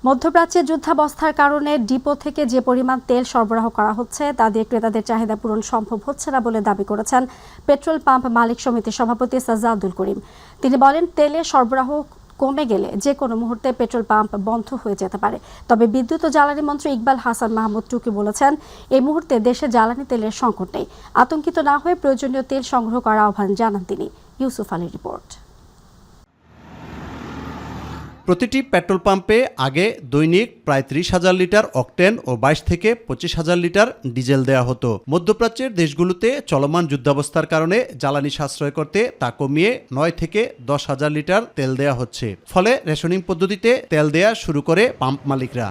মধ্যপ্রাচ্যে যুদ্ধাবস্থার কারণে ডিপো থেকে যে পরিমাণ তেল সরবরাহ করা হচ্ছে তা দিয়ে ক্রেতাদের চাহিদা পূরণ সম্ভব হচ্ছে না বলে দাবি করেছেন পেট্রোল পাম্প মালিক সমিতির সভাপতি সাজ্জাদুল করিম। তিনি বলেন, তেলের সরবরাহ কমে গেলে যে কোনো মুহূর্তে পেট্রোল পাম্প বন্ধ হয়ে যেতে পারে। তবে বিদ্যুৎ ও জ্বালানি মন্ত্রী ইকবাল হাসান মাহমুদ টুকি বলেছেন, এই মুহূর্তে দেশে জ্বালানি তেলের সংকট নেই। আতঙ্কিত না হয়ে প্রয়োজনীয় তেল সংগ্রহ করার আহ্বান জানান তিনি। ইউসুফ আলীর রিপোর্ট। প্রতিটি পেট্রোল পাম্পে আগে দৈনিক প্রায় 30,000 লিটার অকটেন ও 22 থেকে 25,000 লিটার ডিজেল দেয়া হতো। মধ্যপ্রাচ্যের দেশগুলোতে চলমান যুদ্ধাবস্থার কারণে জ্বালানি সাশ্রয় করতে তা কমিয়ে 9 থেকে 10,000 লিটার তেল দেয়া হচ্ছে। ফলে রেশনিং পদ্ধতিতে তেল দেয়া শুরু করে পাম্প মালিকরা।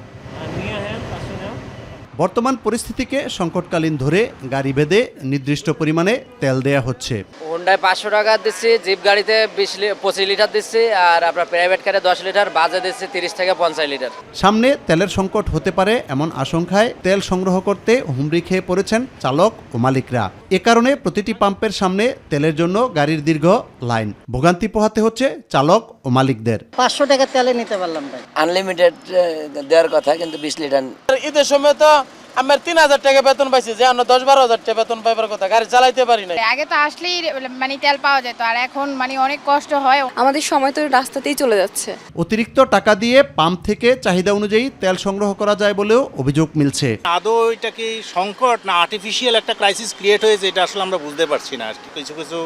বর্তমান পরিস্থিতিকে সংকটকালীন ধরে গাড়ি বেঁধে নির্দিষ্ট পরিমাণে তেল দেয়া হচ্ছে। হোন্ডায় 500 টাকা দিচ্ছি, জিপ গাড়িতে 25 লিটার দিচ্ছি, আর আপনার প্রাইভেট কারে 10 লিটার, বাজে দিচ্ছি 30 থেকে 50 লিটার। সামনে তেলের সংকট হতে পারে এমন আশঙ্কায় তেল সংগ্রহ করতে হুমড়ি খেয়ে পড়েছেন চালক ও মালিকরা। এ কারণে প্রতিটি পাম্পের সামনে তেলের জন্য গাড়ির দীর্ঘ লাইন। ভোগান্তি পোহাতে হচ্ছে চালক ও মালিকদের। 500 টাকা তেলে নিতে পারলাম ভাই। আনলিমিটেড দেওয়ার কথা, কিন্তু 20 লিটার। ঈদের সময় তো আমার 3,000 টাকা বেতন পাইছি, যে আমরা 10-12,000 টাকা বেতন পাইবার কথা, গাড়ি চালাইতে পারি না। আগে তো আসলেই তেল পাওয়া যেত, আর এখন অনেক কষ্ট হয়। আমাদের সময় তো রাস্তাতেই চলে যাচ্ছে। অতিরিক্ত টাকা দিয়ে পাম্প থেকে চাহিদা অনুযায়ী তেল সংগ্রহ করা যায় বলেও অভিযোগ মিলছে। আদৌ এটা কি সংকট না আর্টিফিশিয়াল একটা ক্রাইসিস ক্রিয়েট হয়েছে, এটা আসলে আমরা বুঝতে পারছি না। কিছু কিছু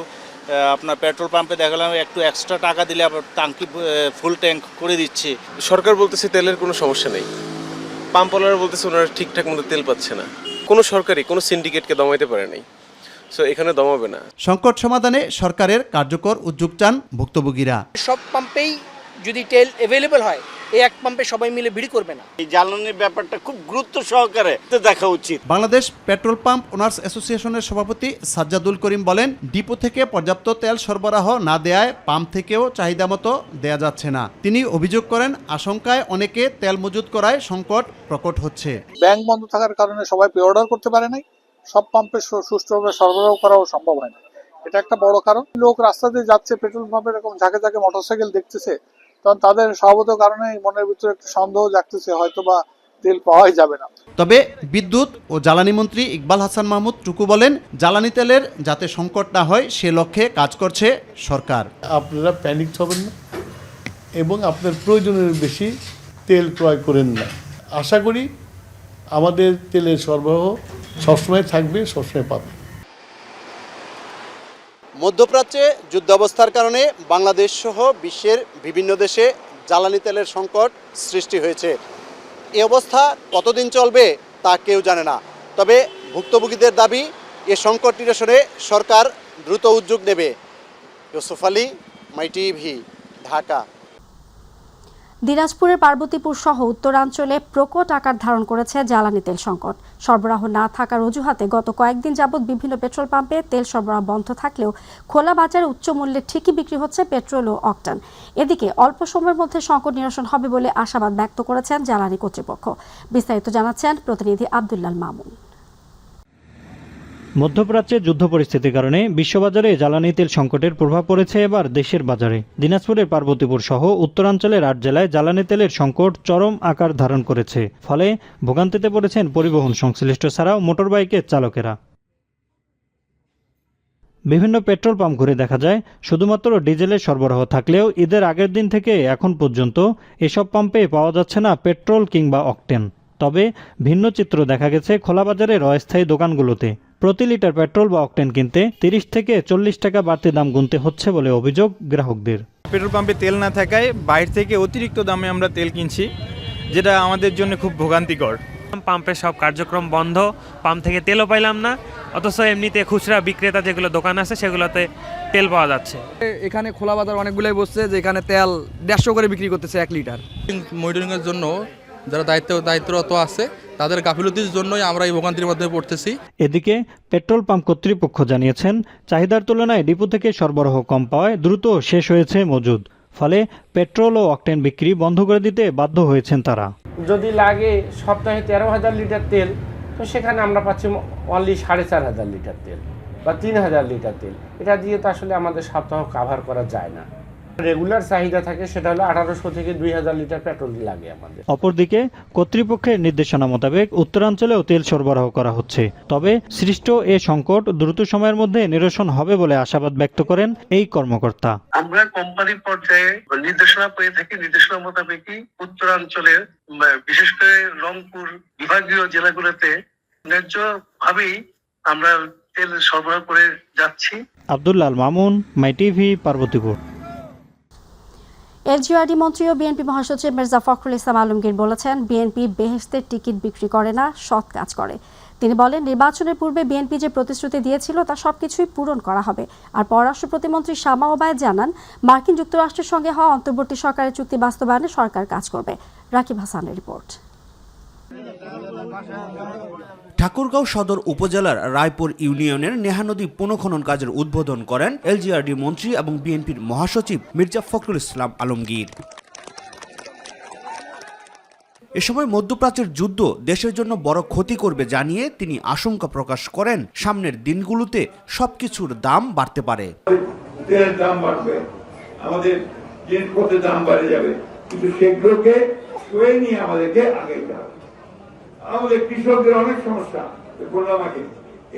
আপনার পেট্রোল পাম্পে দেখালাম একটু এক্সট্রা টাকা দিলে আবার ট্যাঙ্কি ফুল ট্যাঙ্ক করে দিচ্ছে। সরকার বলতেছে তেলের কোনো সমস্যা নেই, পাম্পওয়ালারা বলতেছে ওনারা ঠিকঠাক মতো তেল পাচ্ছে না। কোনো সরকারি কোনো সিন্ডিকেটকে দমাইতে পারে নাই, সো এখানে দমাবে না। সংকট সমাধানে সরকারের কার্যকর উদ্যোগ চান ভুক্তভোগীরা। সব পাম্পেই যদি তেল অ্যাভেলেবল হয়, এই এক পাম্পে সবাই মিলে ভিড় করবে না। এই জ্বালানির ব্যাপারটা খুব গুরুত্ব সহকারে দেখা উচিত। বাংলাদেশ পেট্রোল পাম্প ওনার্স অ্যাসোসিয়েশনের সভাপতি সাজ্জাদুল করিম বলেন, ডিপো থেকে পর্যাপ্ত তেল সরবরাহ না দেয়ায় পাম্প থেকেও চাহিদা মতো দেয়া যাচ্ছে না। তিনি অভিযোগ করেন, আশঙ্কায় অনেকে তেল মজুত করায় সংকট প্রকট হচ্ছে। ব্যাংক বন্ধ থাকার কারণে সবাই পে অর্ডার করতে পারে নাই, সব পাম্পে সুষ্ঠুভাবে সরবরাহ করাও সম্ভব হয় না। এটা একটা বড় কারণ। লোক রাস্তা দিয়ে যাচ্ছে, পেট্রোল পাম্পে এরকম ঝাঁকে ঝাঁকে মোটরসাইকেল দেখতেছে, তখন তাদের স্বভাবত কারণে মনের ভিতরে একটা সন্দেহ জাগতেছে, হয়তো বা তেল পাওয়াই যাবে না। তবে বিদ্যুৎ ও জ্বালানি মন্ত্রী ইকবাল হাসান মাহমুদ টুকু বলেন, জ্বালানি তেলের যাতে সংকট না হয় সে লক্ষ্যে কাজ করছে সরকার। আপনারা প্যানিক হবেন না এবং আপনার প্রয়োজনের বেশি তেল ক্রয় করেন না। আশা করি আমাদের তেলের সরবরাহ সবসময় থাকবে, সবসময় পাবে। মধ্যপ্রাচ্যে যুদ্ধাবস্থার কারণে বাংলাদেশ সহ বিশ্বের বিভিন্ন দেশে জ্বালানি তেলের সংকট সৃষ্টি হয়েছে। এই অবস্থা কতদিন চলবে তা কেউ জানে না। তবে ভুক্তভোগীদের দাবি, এ সংকট নিরসনে সরকার দ্রুত উদ্যোগ নেবে। ইউসুফ আলী, মাই টিভি, ঢাকা। দিনাজপুরের পার্বতীপুর সহ উত্তরাঞ্চলে প্রকট আকার ধারণ করেছে জ্বালানি তেল সংকট। সরবরাহ না থাকার অজুহাতে গত কয়েকদিন যাবৎ বিভিন্ন পেট্রোল পাম্পে তেল সরবরাহ বন্ধ থাকলেও খোলা বাজারে উচ্চ মূল্যে ঠিকই বিক্রি হচ্ছে পেট্রোল ও অকটেন। এদিকে অল্প সময়ের মধ্যে সংকট নিরসন হবে বলে আশাবাদ ব্যক্ত করেছেন জ্বালানি কর্তৃপক্ষ। বিস্তারিত জানাচ্ছেন প্রতিনিধি আব্দুল্লাল মামুন। মধ্যপ্রাচ্যে যুদ্ধ পরিস্থিতির কারণে বিশ্ববাজারে জ্বালানি তেল সংকটের প্রভাব পড়েছে এবার দেশের বাজারে। দিনাজপুরের পার্বতীপুর সহ উত্তরাঞ্চলের 8 জেলায় জ্বালানি তেলের সংকট চরম আকার ধারণ করেছে। ফলে ভোগান্তিতে পড়েছেন পরিবহন সংশ্লিষ্ট ছাড়াও মোটরবাইকের চালকেরা। বিভিন্ন পেট্রোল পাম্প ঘুরে দেখা যায় শুধুমাত্র ডিজেলের সরবরাহ থাকলেও ঈদের আগের দিন থেকে এখন পর্যন্ত এসব পাম্পে পাওয়া যাচ্ছে না পেট্রোল কিংবা অকটেন। তবে ভিন্ন চিত্র দেখা গেছে খোলা বাজারের অস্থায়ী দোকানগুলোতে। প্রতি লিটার পেট্রোল বা অকটেন কিনতে 30 থেকে 40 টাকা বাড়তি দাম গুনতে হচ্ছে বলে অভিযোগ গ্রাহকদের। পেট্রোল পাম্পে তেল না থাকায় বাইরে থেকে অতিরিক্ত দামে আমরা তেল কিনছি, যেটা আমাদের জন্য খুব ভোগান্তিকর। পাম্পের সব কার্যক্রম বন্ধ, পাম্প থেকে তেলও পাইলাম না, অথচ এমনিতে খুচরা বিক্রেতা যেগুলো দোকান আছে সেগুলোতে তেল পাওয়া যাচ্ছে। এখানে খোলা বাজার অনেকগুলোই বসছে, যে এখানে তেল 150 করে বিক্রি করতেছে 1 লিটার। মনিটরিংয়ের জন্য যারা দায়িত্বরত আছে তাদের গাফিলতির জন্যই আমরা এই ভোগান্তির মধ্যে পড়তেছি। এদিকে পেট্রোল পাম্প কর্তৃপক্ষ জানিয়েছেন, চাহিদার তুলনায় ডিপো থেকে সরবরাহ কম পাওয়ায় দ্রুত শেষ হয়েছে মজুদ। ফলে পেট্রোল ও অকটেন বিক্রি বন্ধ করে দিতে বাধ্য হয়েছেন তারা। যদি লাগে সপ্তাহে 13,000 লিটার তেল, তো সেখানে আমরা পাচ্ছি অনলি 4,500 লিটার তেল বা 3,000 লিটার তেল। এটা দিয়ে তো আসলে আমাদের সপ্তাহ কাভার করা যায় না। রেগুলার চাহিদা থাকে সেটা হলো 1800 থেকে 2000 লিটার পেট্রোল লাগে আমাদের। অপরদিকে কর্তৃপক্ষের নির্দেশনা মোতাবেক উত্তরাঞ্চলেও তেল সরবরাহ করা হচ্ছে। তবে সৃষ্ট এ সংকট দ্রুত সময়ের মধ্যে নিরসন হবে বলে আশাবাদ ব্যক্ত করেন এই কর্মকর্তা। আমরা কোম্পানির পর্যায়ে নির্দেশনা পেয়ে থাকি, নির্দেশনা মোতাবেকই উত্তরাঞ্চলের বিশেষ করে রংপুর বিভাগীয় জেলাগুলোতে ন্যায্য ভাবেই আমরা তেল সরবরাহ করে যাচ্ছি। আব্দুল্লাহ আল মামুন, মাই টিভি, পার্বতীপুর। এলজিআরডি মন্ত্রী ও বিএনপি মহাসচিব মির্জা ফখরুল ইসলাম আলমগীর বলেছেন, বিএনপি বেহেশতের টিকিট বিক্রি করে না, সৎ কাজ করে। তিনি বলেন, নির্বাচনের পূর্বে বিএনপি যে প্রতিশ্রুতি দিয়েছিল তা সবকিছুই পূরণ করা হবে। আর পররাষ্ট্র প্রতিমন্ত্রী শামা ওবায়েদ জানান, মার্কিন যুক্তরাষ্ট্রের সঙ্গে হওয়া অন্তর্বর্তী সরকারের চুক্তি বাস্তবায়নে সরকার কাজ করবে। রাকিব হাসানের রিপোর্ট। ঠাকুরগাঁও সদর উপজেলার রায়পুর ইউনিয়নের নেহানদী পুনঃখনন কাজের উদ্বোধন করেন এলজিআরডি মন্ত্রী এবং বিএনপির মহাসচিব মির্জা ফখরুল ইসলাম আলমগীর। এ সময় মধ্যপ্রাচ্যের যুদ্ধ দেশের জন্য বড় ক্ষতি করবে জানিয়ে তিনি আশঙ্কা প্রকাশ করেন, সামনের দিনগুলোতে সবকিছুর দাম বাড়তে পারে। তেলের দাম বাড়বে, আমাদের জিনিসপত্রের দাম বেড়ে যাবে, কিন্তু সেগুলোকে সয়ে নিয়ে আমাদেরকে আগে যেতে হবে। আমাদের কৃষকদের অনেক সমস্যা বললাম আগে,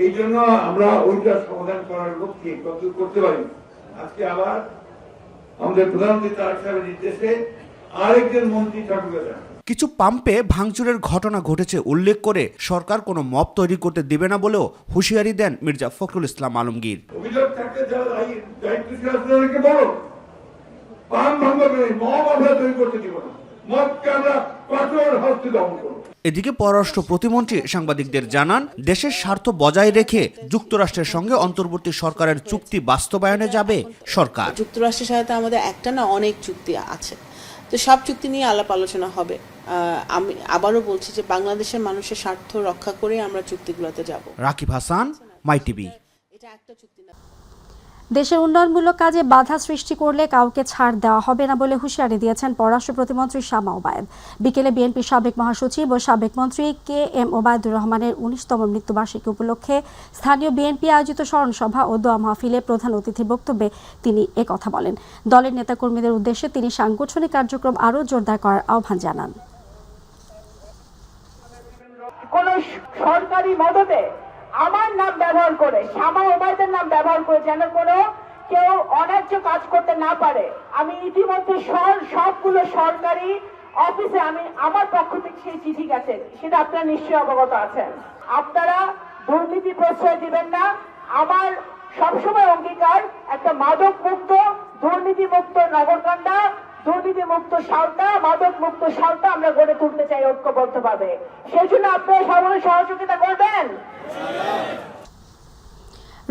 এই জন্য আমরা ওইটা সমাধান করার লক্ষ্যে কত করতে পারি। আজকে আবার আমাদের প্রধানমন্ত্রী তারেক সাহেবের নির্দেশে আরেকজন মন্ত্রী ঠাকুরগাঁও কিছু পাম্পে ভাঙচুরের ঘটনা ঘটেছে উল্লেখ করে সরকার কোনো মব তৈরি করতে দেবে না বলেও হুঁশিয়ারি দেন মির্জা ফখরুল ইসলাম আলমগীর। অভিযোগ থাকলে যারা দায়িত্বশীল আছে বলো, পাম্প ভাঙবে, মব আমরা তৈরি করতে দিব না, মদকে আমরা কঠোর হস্তে দমন করব। এদিকে পররাষ্ট্র প্রতিমন্ত্রী সাংবাদিকদের জানান, দেশের স্বার্থ বজায় রেখে যুক্তরাষ্ট্রের সঙ্গে অন্তর্বর্তী সরকারের চুক্তি বাস্তবায়নে যাবে সরকার। যুক্তরাষ্ট্রের সাথে আমাদের একটা না অনেক চুক্তি আছে, তো সব চুক্তি নিয়ে আলাপ আলোচনা হবে। আমি আবারও বলছি যে বাংলাদেশের মানুষের স্বার্থ রক্ষা করে আমরা চুক্তিগুলোতে যাব। রাকিব হাসান, মাই টিভি। দেশের উন্নয়নমূলক কাজে বাধা সৃষ্টি করলে কাউকে ছাড় দেওয়া হবে না বলে হুঁশিয়ারি দিয়েছেন পররাষ্ট্র প্রতিমন্ত্রী শামা ওবায়েদ। বিকেলে বিএনপির সাবেক মহাসচিব ও সাবেক মন্ত্রী কে এম ওবায়দুর রহমানের 19তম মৃত্যুবার্ষিকী উপলক্ষে স্থানীয় বিএনপি আয়োজিত স্মরণ সভা ও দোয়া মাহফিলে প্রধান অতিথির বক্তব্যে তিনি একথা বলেন। দলের নেতাকর্মীদের উদ্দেশ্যে তিনি সাংগঠনিক কার্যক্রম আরও জোরদার করার আহ্বান জানান। কোন সরকারি মদতে আমার নাম ব্যবহার করে, শামা ওবায়দের নাম ব্যবহার করে যেন কোনো কেউ অন্যায্য কাজ করতে না পারে। আমি ইতিমধ্যে সবগুলো সরকারি অফিসে আমি আমার পক্ষ থেকে সেই চিঠি গেছে, সেটা আপনারা নিশ্চয়ই অবগত আছেন। আপনারা দুর্নীতি প্রশ্রয় দিবেন না। আমার সবসময় অঙ্গীকার একটা মাদক মুক্ত, দুর্নীতি মুক্ত নগরকান্দা, দুর্নীতি মুক্ত সালটা, মাদক মুক্ত সালটা আমরা গড়ে তুলতে চাই ঐক্যবদ্ধভাবে। সেই জন্য আপনারা সবাই সহযোগিতা করবেন।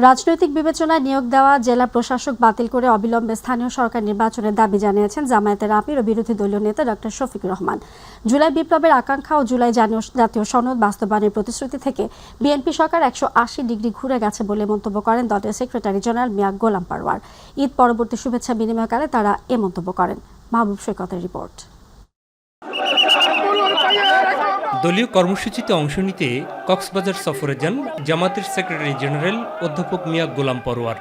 রাজনৈতিক বিবেচনায় নিয়োগ দেওয়া জেলা প্রশাসক বাতিল করে অবিলম্বে স্থানীয় সরকার নির্বাচনের দাবি জানিয়েছেন জামায়াতের আমির ও বিরোধী দলীয় নেতা ডক্টর শফিকুর রহমান। জুলাই বিপ্লবের আকাঙ্ক্ষা ও জুলাই জাতীয় সনদ বাস্তবায়নের প্রতিশ্রুতি থেকে বিএনপি সরকার 180 ডিগ্রি ঘুরে গেছে বলে মন্তব্য করেন দলের সেক্রেটারি জেনারেল মিয়া গোলাম পারওয়ার। ঈদ পরবর্তী শুভেচ্ছা বিনিময়কালে তারা এ মন্তব্য করেন। মাহবুব সৈকতের রিপোর্ট। দলীয় কর্মসূচিতে অংশ নিতে কক্সবাজার সফরে যান জামাতের সেক্রেটারি জেনারেল অধ্যাপক মিয়া গোলাম পরওয়ার।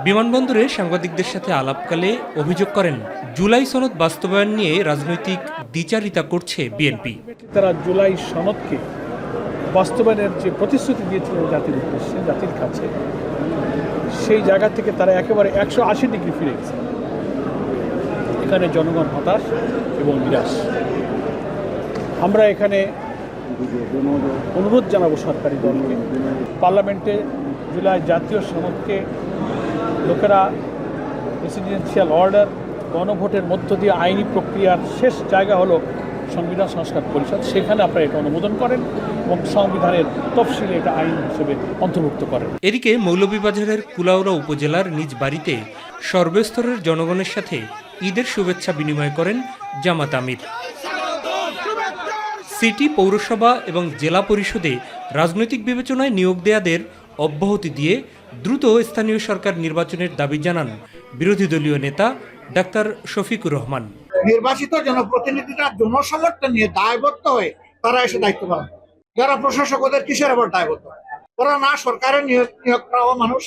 বিমানবন্দরে সাংবাদিকদের সাথে আলাপকালে অভিযোগ করেন, জুলাই সনদ বাস্তবায়ন নিয়ে রাজনৈতিক দ্বিচারিতা করছে বিএনপি। তারা জুলাই সনদকে বাস্তবায়নের যে প্রতিশ্রুতি দিয়েছিলেন জাতির উদ্দেশ্যে, জাতির কাছে, সেই জায়গা থেকে তারা একেবারে 180 ডিগ্রি ফিরে গেছে। এখানে জনগণ হতাশ এবং নিরাশ। আমরা এখানে অনুরোধ জানাবো সরকারি দলকে, পার্লামেন্টে জুলাই জাতীয় সনদকে লোকেরা প্রেসিডেন্সিয়াল অর্ডার, গণভোটের মধ্য দিয়ে আইনি প্রক্রিয়ার শেষ জায়গা হলো সংবিধান সংস্কার পরিষদ, সেখানে আপনারা এটা অনুমোদন করেন এবং সংবিধানের তফসিলে এটা আইন হিসেবে অন্তর্ভুক্ত করেন। এদিকে মৌলভীবাজারের কুলাউড়া উপজেলার নিজ বাড়িতে সর্বস্তরের জনগণের সাথে ঈদের শুভেচ্ছা বিনিময় করেন জামাত আমির। সিটি, পৌরসভা এবং জেলা পরিষদে রাজনৈতিক বিবেচনায় নিয়োগ দেয়াদের অব্যাহতি দিয়ে দ্রুত স্থানীয় সরকার নির্বাচনের দাবি জানান বিরোধী দলীয় নেতা ডাক্তার শফিকুর রহমান। নির্বাচিত জনপ্রতিনিধিরা জনসমর্থন নিয়ে দায়বদ্ধ হয়ে তারা এসে দায়িত্ব পালন। যারা প্রশাসক ওদের কিসের আবার দায়বদ্ধ? ওরা না সরকারের নিয়োগ পাওয়া মানুষ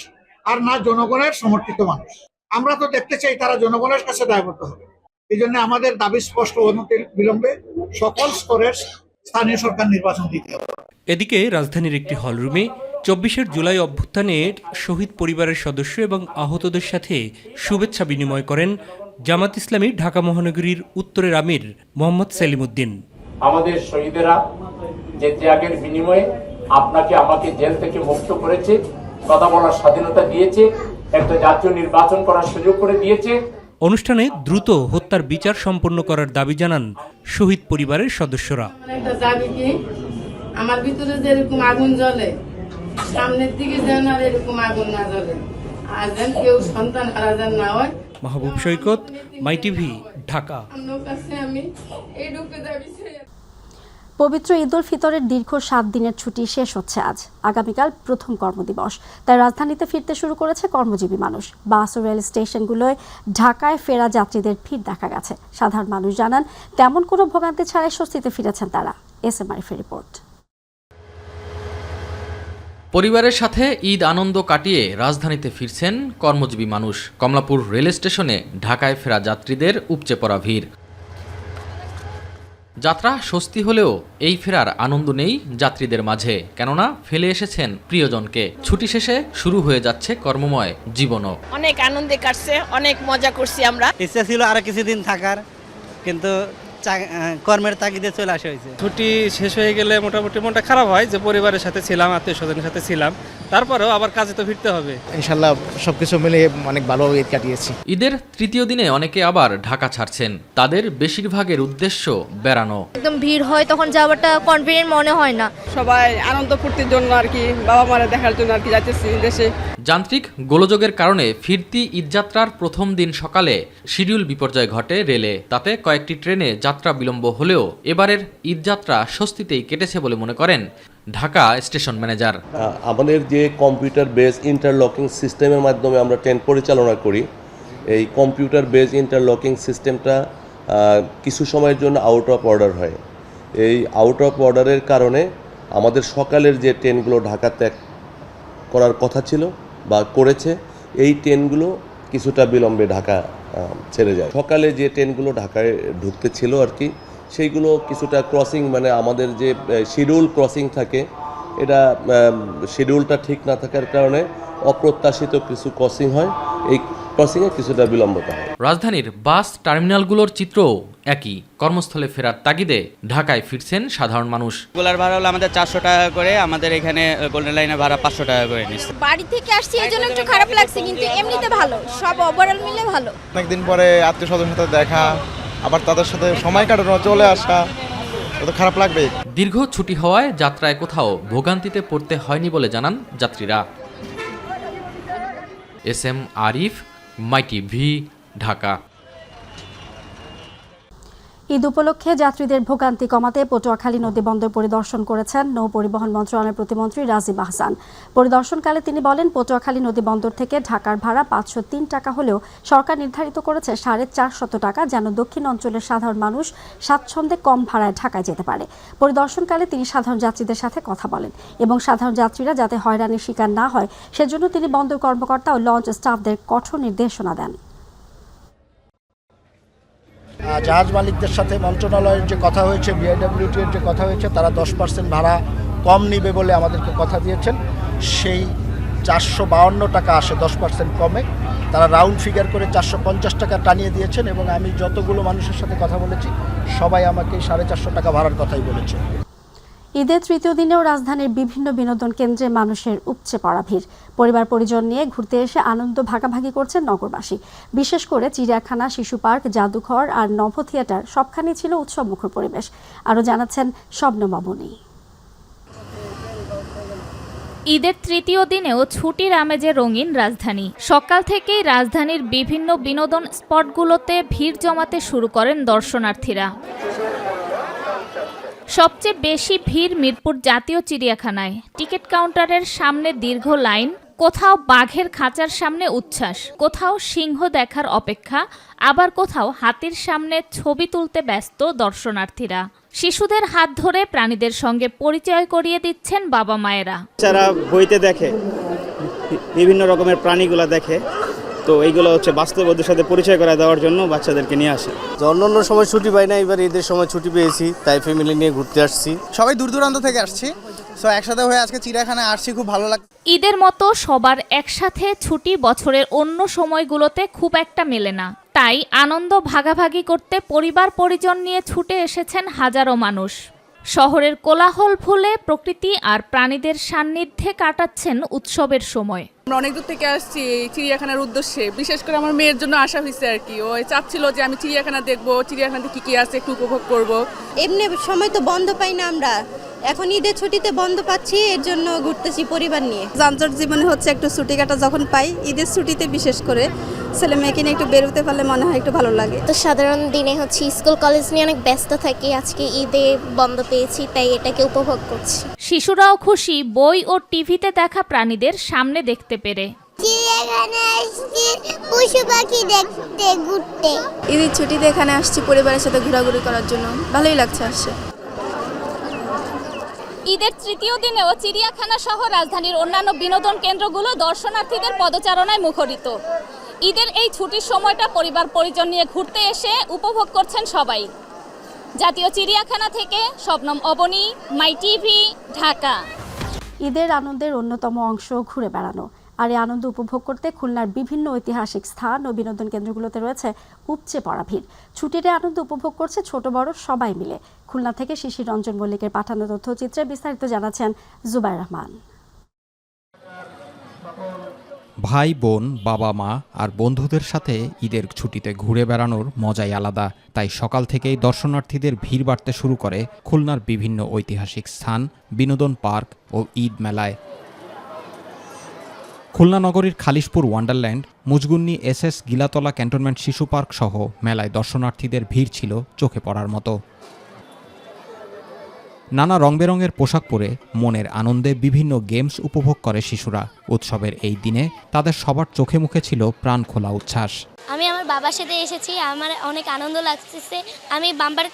আর না জনগণের সমর্থিত মানুষ। আমরা তো দেখতে চাই তারা জনগণের কাছে দায়বদ্ধ হবে। এই জন্য আমাদের দাবি স্পষ্ট, অনতি বিলম্বে সকল স্তরের স্থানীয় সরকার নির্বাচন দিতে হবে। এদিকে রাজধানীর একটি হলরুমে ২৪শে জুলাই অভ্যুত্থানের শহীদ পরিবারের সদস্য এবং আহতদের সাথে শুভেচ্ছা বিনিময় করেন জামাত ইসলামী ঢাকা মহানগরীর উত্তরের আমির মোহাম্মদ সেলিম উদ্দিন। আমাদের শহীদেরা যে ত্যাগের বিনিময়ে আপনাকে আমাকে জেল থেকে মুক্ত করেছে, কথা বলার স্বাধীনতা দিয়েছে, একটা জাতীয় নির্বাচন করার সুযোগ করে দিয়েছে। অনুষ্ঠানে দ্রুত হত্যার বিচার সম্পন্ন করার দাবি জানান শহীদ পরিবারের সদস্যরা। একটা দাবি কি, আমার ভিতরে যেরকম আগুন জ্বলে, সামনের দিকে যেন আর এরকম আগুন না জ্বলে, আর যেন কেউ সন্তান হারা যেন না হয়। মাহবুব সৈকত, মাই টিভি, ঢাকা। আমি এইটুকু দাবি চাই। পবিত্র ঈদ উল ফিতরের দীর্ঘ 7 দিনের ছুটি শেষ হচ্ছে আজ। আগামীকাল প্রথম কর্মদিবস, তাই রাজধানীতে ফিরতে শুরু করেছে কর্মজীবী মানুষ। বাস ও রেল স্টেশনগুলোয় ঢাকায় ফেরা যাত্রীদের ভিড় দেখা গেছে। সাধারণ মানুষ জানান তেমন কোনো ভোগান্তি ছাড়াই স্বস্তিতে ফিরেছেন তারা। এসএম আরিফের রিপোর্ট। পরিবারের সাথে ঈদ আনন্দ কাটিয়ে রাজধানীতে ফিরছেন কর্মজীবী মানুষ। কমলাপুর রেল স্টেশনে ঢাকায় ফেরা যাত্রীদের উপচে পড়া ভিড়। যাত্রা স্বস্তি হলেও এই ফেরার আনন্দ নেই যাত্রীদের মাঝে, কেননা ফেলে এসেছেন প্রিয়জনকে। ছুটি শেষে শুরু হয়ে যাচ্ছে কর্মময় জীবনও। অনেক আনন্দে কাটছে, অনেক মজা করছি আমরা। ইচ্ছা ছিল আরো কিছুদিন থাকার, কিন্তু কর্মের তাগিদে চলে আসা হয়েছে। ছুটি শেষ হয়ে গেলে মোটামুটি মনটা খারাপ হয় যে পরিবারের সাথে ছিলাম, আত্মীয় স্বজনের সাথে ছিলাম, তারপরেও আবার কাজে তো ফিরতে হবে। ইনশাল্লাহ সবকিছু মিলে অনেক ভালো ঈদ কাটিয়েছি। ঈদের তৃতীয় দিনে অনেকে আবার ঢাকা ছাড়ছেন। তাদের বেশিরভাগের উদ্দেশ্য বেড়ানো। একদম ভিড় হয়, তখন যাওয়াটা কনভিনিয়েন্ট মনে হয় না। সবাই আনন্দ ফুর্তির জন্য আর কি, বাবা মারা দেখার জন্য আর কি যাচ্ছি দেশে। যান্ত্রিক গোলযোগের কারণে ফিরতি ঈদযাত্রার প্রথম দিন সকালে শিডিউল বিপর্যয় ঘটে রেলে। তাতে কয়েকটি ট্রেনে যাত্রা বিলম্ব হলেও এবারের ঈদযাত্রা স্বস্তিতেই কেটেছে বলে মনে করেন ঢাকা স্টেশন ম্যানেজার। আমাদের যে কম্পিউটার বেস ইন্টারলকিং সিস্টেমের মাধ্যমে আমরা ট্রেন পরিচালনা করি, এই কম্পিউটার বেস ইন্টারলকিং সিস্টেমটা কিছু সময়ের জন্য আউট অফ অর্ডার হয়। এই আউট অফ অর্ডারের কারণে আমাদের সকালের যে ট্রেনগুলো ঢাকা ত্যাগ করার কথা ছিল বা করেছে, এই ট্রেনগুলো কিছুটা বিলম্বে ঢাকা ছেড়ে যায়। সকালে যে ট্রেনগুলো ঢাকায় ঢুকতে ছিল আর কি, সেইগুলো কিছুটা ক্রসিং, মানে আমাদের যে শিডিউল ক্রসিং থাকে, এটা শিডিউলটা ঠিক না থাকার কারণে অপ্রত্যাশিত কিছু ক্রসিং হয়, এই ক্রসিংয়ে কিছুটা বিলম্বতা হয়। রাজধানীর বাস টার্মিনালগুলোর চিত্রও একই। কর্মস্থলে ফেরার তাগিদে ঢাকায় ফিরছেন সাধারণ মানুষ। রেগুলার ভাড়া হলো আমাদের 400 টাকা করে, আমাদের এখানে গোল্ডেন লাইনে ভাড়া 500 টাকা করে নিচ্ছে। বাড়ি থেকে আসছি এই জন্য একটু খারাপ লাগছে, কিন্তু এমনিতে ভালো, সব ওভারঅল মিলে ভালো। অনেকদিন পরে আত্মীয় স্বজনের সাথে দেখা, আবার তাদের সাথে সময় কাটানো, চলে আসা, তো খারাপ লাগবে। দীর্ঘ ছুটি হওয়ায় যাত্রায় কোথাও ভোগান্তিতে পড়তে হয়নি বলে জানান যাত্রীরা। এসএম আরিফ, মাই টিভি, ঢাকা। ঈদ উপলক্ষে যাত্রীদের ভোগান্তি কমাতে পটুয়াখালী নদী বন্দর পরিদর্শন করেছেন নৌ পরিবহন মন্ত্রণালয়ের প্রতিমন্ত্রী রাজীব আহসান। পরিদর্শনকালে তিনি বলেন, পটুয়াখালী নদী বন্দর থেকে ঢাকার ভাড়া 503 টাকা হলেও সরকার নির্ধারিত করেছে 450 টাকা, যেন দক্ষিণ অঞ্চলের সাধারণ মানুষ স্বাচ্ছন্দ্যে কম ভাড়ায় ঢাকায় যেতে পারে। পরিদর্শনকালে তিনি সাধারণ যাত্রীদের সাথে কথা বলেন এবং সাধারণ যাত্রীরা যাতে হয়রানির শিকার না হয় সেজন্য তিনি বন্দর কর্মকর্তা ও লঞ্চ স্টাফদের কঠোর নির্দেশনা দেন। জাহাজ মালিকদের সাথে মন্ত্রণালয়ের যে কথা হয়েছে, বিআইডব্লিউটির যে কথা হয়েছে, তারা 10% ভাড়া কম নিবে বলে আমাদেরকে কথা দিয়েছেন। সেই 452 টাকা আসে 10% কমে। তারা রাউন্ড ফিগার করে 450 টাকা টানিয়ে দিয়েছেন এবং আমি যতগুলো মানুষের সাথে কথা বলেছি সবাই আমাকে 450 টাকা ভাড়ার কথাই বলেছে। ঈদের তৃতীয় দিনেও রাজধানীর বিভিন্ন বিনোদন কেন্দ্রে মানুষের উপচে পড়া ভিড়। পরিবার পরিজন নিয়ে ঘুরতে এসে আনন্দ ভাগাভাগি করছেন নগরবাসী। বিশেষ করে চিড়িয়াখানা, শিশু পার্ক, জাদুঘর আর নভ থিয়েটার সবখানেই ছিল উৎসবমুখর পরিবেশ। আরও জানাচ্ছেন শবনম মামুনি। ঈদের তৃতীয় দিনেও ছুটির আমেজে রঙিন রাজধানী। সকাল থেকেই রাজধানীর বিভিন্ন বিনোদন স্পটগুলোতে ভিড় জমাতে শুরু করেন দর্শনার্থীরা। সবচেয়ে বেশি ভিড় মিরপুর জাতীয় চিড়িয়াখানায়। টিকিট কাউন্টারের সামনে দীর্ঘ লাইন, কোথাও বাঘের খাঁচার সামনে উচ্ছ্বাস, কোথাও সিংহ দেখার অপেক্ষা, আবার কোথাও হাতির সামনে ছবি তুলতে ব্যস্ত দর্শনার্থীরা। শিশুদের হাত ধরে প্রাণীদের সঙ্গে পরিচয় করিয়ে দিচ্ছেন বাবা মায়েরা। যারা বইতে দেখে, বিভিন্ন রকমের প্রাণীগুলা দেখে, তো তো এইগুলো হচ্ছে বাস্তব ওদের সাথে পরিচয় করা দেওয়ার জন্য বাচ্চাদেরকে নিয়ে আসে। অন্য সময় ছুটি পাই না, এবার ঈদের সময় ছুটি পেয়েছি, তাই ফ্যামিলি নিয়ে ঘুরতে আসছি। সবাই দূর দূরান্ত থেকে আসছি, সো একসাথে হয়ে আজকে চিড়িয়াখানায় আসছি, খুব ভালো লাগছে। ঈদের মতো সবার একসাথে ছুটি বছরের অন্য সময়গুলোতে খুব একটা মেলে না, তাই আনন্দ ভাগাভাগি করতে পরিবার পরিজন নিয়ে ছুটে এসেছেন হাজারো মানুষ। শহরের কোলাহল ভুলে প্রকৃতি আর প্রাণীদের সান্নিধ্যে কাটাচ্ছেন উৎসবের সময়। আমরা অনেক দূর থেকে আসছি চিড়িয়াখানার উদ্দেশ্যে, বিশেষ করে আমার মেয়ের জন্য আসা হয়েছে আর কি। ও চাচ্ছিল যে আমি চিড়িয়াখানা দেখবো, চিড়িয়াখানাতে কি কি আছে একটু উপভোগ করব। এমনি সময় তো বন্ধ পাই না আমরা, এখন ঈদের ছুটিতে বন্ধ পাচ্ছি, এর জন্য ঘুরতেছি পরিবার নিয়ে। যানজট জীবনে হচ্ছে একটু ছুটি কাটা যখন পাই, ঈদের ছুটিতে বিশেষ করে ছেলে মেয়েকে নিয়ে একটু বেরোতে পারলে মনে হয় একটু ভালো লাগে। তো সাধারণ দিনে হচ্ছে স্কুল কলেজ নিয়ে অনেক ব্যস্ত থাকি, আজকে ঈদে বন্ধ পেয়েছি তাই এটাকে উপভোগ করছি। শিশুরাও খুশি বই ও টিভিতে দেখা প্রাণীদের সামনে দেখতে পেরে। পশু পাখি দেখতে ঘুরতে ঈদের ছুটিতে এখানে আসছি পরিবারের সাথে ঘোরাঘুরি করার জন্য, ভালোই লাগছে আসছে। ঈদের তৃতীয় দিনেও চিড়িয়াখানা সহ রাজধানীর অন্যান্য বিনোদন কেন্দ্রগুলো দর্শনার্থীদের পদচারণায় মুখরিত। ঈদের এই ছুটির সময়টা পরিবার পরিজন নিয়ে ঘুরতে এসে উপভোগ করছেন সবাই। জাতীয় চিড়িয়াখানা থেকে শবনম অবনী, মাই টিভি, ঢাকা। ঈদের আনন্দের অন্যতম অংশ ঘুরে বেড়ানো, আর এই আনন্দ উপভোগ করতে খুলনার বিভিন্ন ঐতিহাসিক স্থান ও বিনোদন কেন্দ্রগুলোতে রয়েছে উপচে পড়া ভিড়। ছুটির আনন্দ উপভোগ করছে ছোট বড় সবাই মিলে। খুলনা থেকে শিশির রঞ্জন মল্লিকের পাঠানো তথ্যচিত্রে বিস্তারিত জানাচ্ছেন জুবাইর রহমান। ভাই বোন, বাবা মা আর বন্ধুদের সাথে ঈদের ছুটিতে ঘুরে বেড়ানোর মজাই আলাদা। তাই সকাল থেকেই দর্শনার্থীদের ভিড় বাড়তে শুরু করে খুলনার বিভিন্ন ঐতিহাসিক স্থান, বিনোদন পার্ক ও ঈদ মেলায়। খুলনা নগরীর Khalishpur wonderland, Mujgunni SS Gilatala cantonment শিশু পার্ক সহ মেলায় দর্শনার্থীদের ভিড় ছিল চোখে পড়ার মতো। নানা রং বেরঙের পোশাক পরে মনের আনন্দে বিভিন্ন গেমস উপভোগ করে শিশুরা। উৎসবের এই দিনে তাদের সবার চোখে মুখে ছিল প্রাণ খোলা উচ্ছ্বাস। আমি আমার বাবার সাথে এসেছি, আমার অনেক আনন্দ লাগতেছে। আমি বাম্পার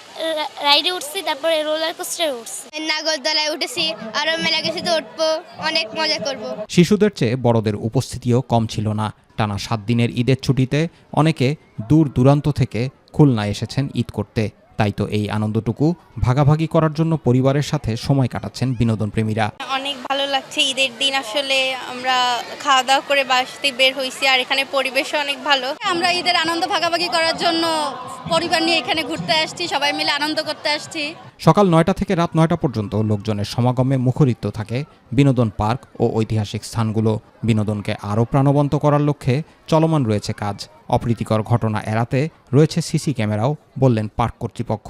রাইডে উঠছি, তারপরে রোলার কোস্টারে উঠছি, নাগরদোলায় উঠেছি, আরো মেলা গেছি তো উঠবো, অনেক মজা করব। শিশুদের চেয়ে বড়দের উপস্থিতিও কম ছিল না। টানা 7 দিনের ঈদের ছুটিতে অনেকে দূর দূরান্ত থেকে খুলনায় এসেছেন ঈদ করতে। তাই তো এই আনন্দটুকু ভাগাভাগি করার জন্য পরিবারের সাথে সময় কাটাচ্ছেন বিনোদন প্রেমীরা। অনেক ভালো লাগছে ঈদের দিন, আসলে আমরা খাওয়া দাওয়া করে বাসতে বের হয়েছি, আর এখানে পরিবেশও অনেক ভালো। আমরা ঈদের আনন্দ ভাগাভাগি করার জন্য পরিবার নিয়ে এখানে ঘুরতে আসছি, সবাই মিলে আনন্দ করতে আসছি। সকাল 9টা থেকে রাত 9টা পর্যন্ত লোকজনের সমাগমে মুখরিত থাকে বিনোদন পার্ক ও ঐতিহাসিক স্থানগুলো। বিনোদনকে আরও প্রাণবন্ত করার লক্ষ্যে চলমান রয়েছে কাজ। অপ্রীতিকর ঘটনা এড়াতে রয়েছে সিসি ক্যামেরাও, বললেন পার্ক কর্তৃপক্ষ।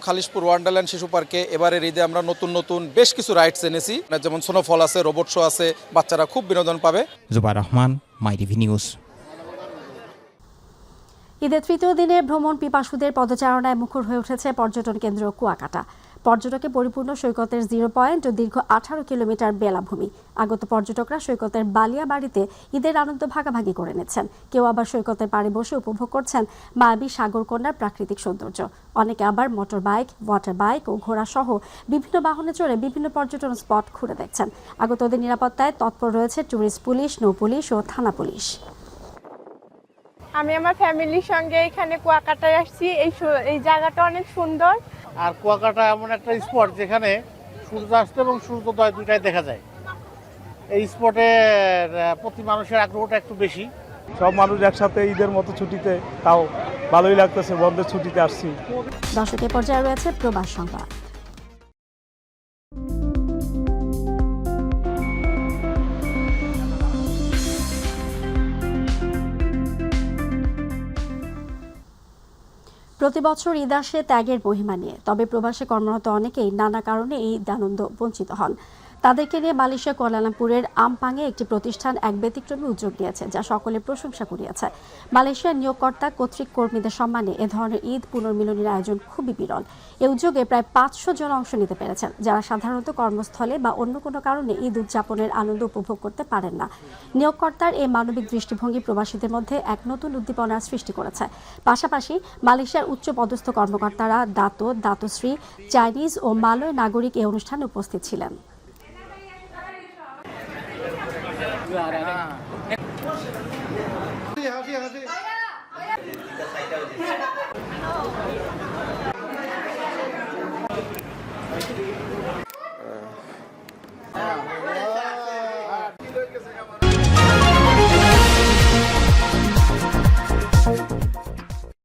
খালিশপুর ওয়ান্ডারল্যান্ড শিশু পার্কে এবারের ঈদে আমরা নতুন বেশ কিছু রাইডস এনেছি, যেমন স্নোফল আছে, রোবট শো আছে, বাচ্চারা খুব বিনোদন পাবে। জুবাইর রহমান, মাই টিভি নিউজ। ঈদের তৃতীয় দিনে ভ্রমণ পিপাসুদের পদচারণায় মুখর হয়ে উঠেছে পর্যটন কেন্দ্র কুয়াকাটা। পর্যটকে পরিপূর্ণ সৈকতের 0 পয়েন্ট ও দীর্ঘ 18 কিলোমিটার বেলাভূমি। আগত পর্যটকরা সৈকতের বালিয়া বাড়িতে ঈদের আনন্দ ভাগাভাগি করে নিচ্ছেন। কেউ আবার সৈকতের পাড়ে বসে উপভোগ করছেন মায়াবী সাগরকন্যার প্রাকৃতিক সৌন্দর্য। অনেকে আবার মোটর বাইক, ওয়াটার বাইক ও ঘোড়া সহ বিভিন্ন বাহনে চড়ে বিভিন্ন পর্যটন স্পট ঘুরে দেখছেন। আগতদের নিরাপত্তায় তৎপর রয়েছে ট্যুরিস্ট পুলিশ, নৌ পুলিশ ও থানা পুলিশ। আমি আমার ফ্যামিলির সঙ্গে এখানে কুয়াকাটায় আসছি। এই জায়গাটা অনেক সুন্দর। আর কুয়াকাটা এমন একটা স্পট যেখানে সূর্যাস্ত এবং সূর্যোদয় দুটাই দেখা যায়। এই স্পটে প্রতি মানুষের আগ্রহটা একটু বেশি। সব মানুষ একসাথে ঈদের মতো ছুটিতে, তাও ভালোই লাগতেছে, বন্ধের ছুটিতে আসছি। দর্শকের পর্যায়ে রয়েছে প্রবাস সংবাদ। প্রতি বছর ঈদ আসে ত্যাগের মহিমা নিয়ে, তবে প্রবাসে কর্মরত অনেকেই নানা কারণে এই আনন্দ বঞ্চিত হন। তাদেরকে নিয়ে মালয়েশিয়া কুয়ালালামপুরের আমপাংয়ে একটি প্রতিষ্ঠান এক ব্যতিক্রমী উদ্যোগ নিয়েছে, যা সকলে প্রশংসা কুড়িয়েছে। মালয়েশিয়ার নিয়োগকর্তা কর্তৃক কর্মীদের সম্মানে এ ধরনের ঈদ পুনর্মিলনীর আয়োজন খুবই বিরল। এই উদ্যোগে প্রায় 500 জন অংশ নিতে পেরেছেন, যারা সাধারণত কর্মস্থলে বা অন্য কোনো কারণে ঈদ উদযাপনের আনন্দ উপভোগ করতে পারেন না। নিয়োগকর্তার এই মানবিক দৃষ্টিভঙ্গি প্রবাসীদের মধ্যে এক নতুন উদ্দীপনার সৃষ্টি করেছে। পাশাপাশি মালয়েশিয়ার উচ্চ পদস্থ কর্মকর্তারা, দাতশ্রী, চাইনিজ ও মালয় নাগরিক এই অনুষ্ঠানে উপস্থিত ছিলেন।